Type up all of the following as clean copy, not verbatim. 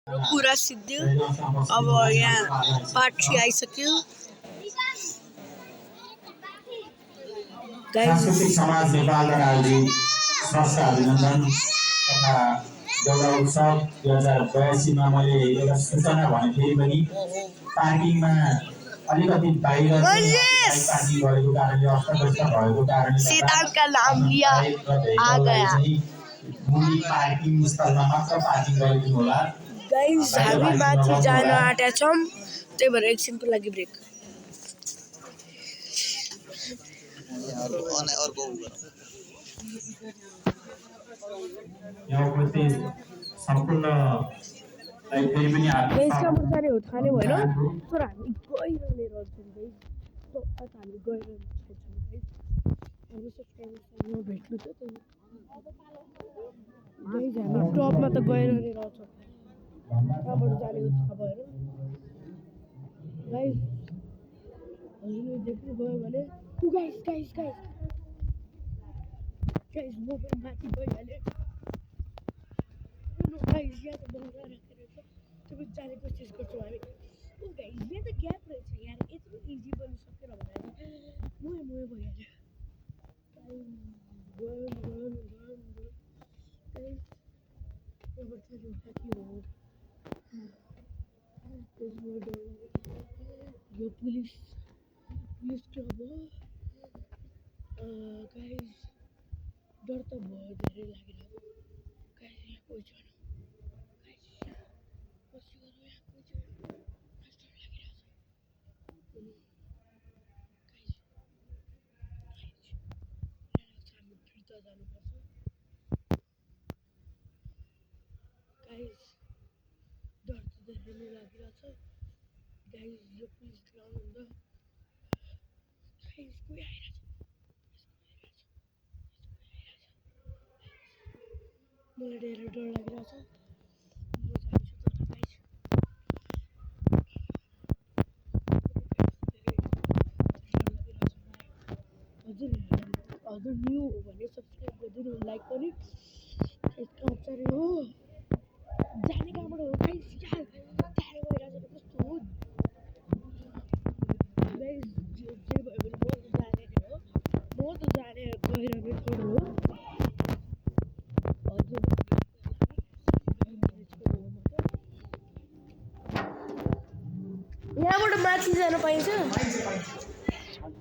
कुरा सिद्धियो। अब यहाँ पार्ट 3 आइसक्यो। सांस्कृतिक समाज नेपाल र राज्य संस्था अभिनन्दन तथा देउडा उत्सव 2082 मा मैले एउटा सूचना भनेको थिएँ पनि पार्किङमा अलिकति बाहिर पार्किङ गरेको कारणले अस्तव्यस्त भएको कारणले शैतान का नाम लिया आ गया। मुनि पार्किङ स्थलमा मात्र पार्किङ गरिदिनु होला। गाइस हामी माथि जान आँटेका छौँ, त्यही भएर एकछिनको लागि ब्रेक। यहाँप्रति सम्पूर्ण फेरि पनि यसका मुसाले हो थाने भएन, तर हामी गइरहने रहन्छौँ गाइस। हामी गइरहने छौँ गाइस। हाम्रो सब्सक्राइबर्ससँग भेट्नु छ त गाइस। हामी टपमा त गइरहने रहन्छौँ। कहाँबाट जाने हो थाहा भएन गाइस। हजुरले देख्नु भयो भने गाइस गाइस गाइस गाइस म पनि माथि गइहालेँ। गाइस यहाँ त बङ्गला राखेर छ, त्यो पनि जाने कोसिस गर्छौँ हामी। ओ गाइस यहाँ त ग्याप रहेछ यार, यत्रो इजी बन्नु सकेर भने मोए भइहाल्यो। यो पुलिस क्लब हो गाइस। डर त भयो, धेरै लागिरहेको गाइस। यहाँ कोही छैन गाइस, पछि गरौँ। यहाँ कोही छैन, डर लागिरहेको छ गाइस। हामी फिर्ता जानुपर्छ गाइस। डर त धेरै नै लागिरहेछ गाइस। यो पुलिस ग्राउन्ड हुँदा गाइस कोही आइरहेछ। मलाई धेरै डर लागिरहेछ। म जान्छु तर गाइस हजुर न्यू हो भने सब्सक्राइब गरिदिनु, लाइक पनि। कहाँ चाहिँ हो जाने, कहाँबाट हो गाइस? यार टाढो गइरहेछ, कस्तो हो गाइस? जे भयो भने म त जाने नै हो, म त जाने गइरहने छोरो हो। हजुर यहाँबाट माथि जान पाइन्छ? अब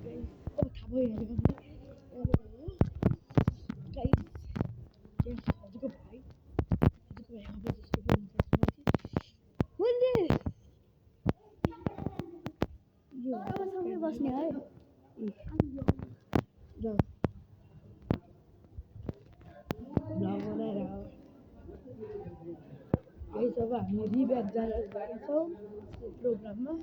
थाहा भइहाल्यो गाइस। हजुरको भाइ अब जस्तो पनि हुन्छ बस्ने है। गाइस अब हामी रिब्याक जान जान्छौँ प्रोग्राममा।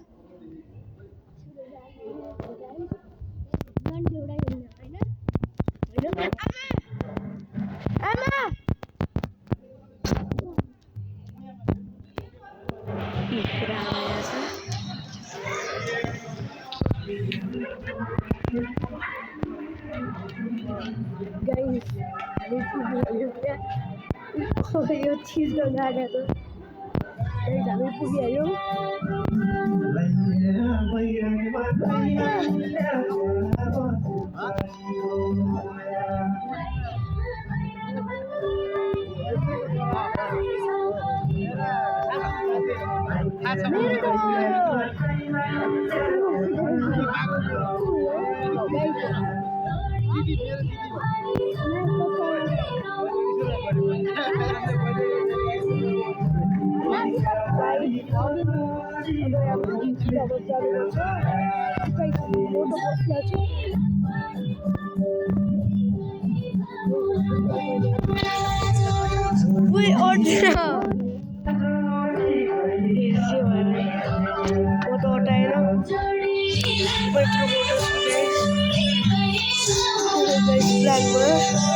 यो चिज लगाएको हामी पुगिहाल्यो। Blackbird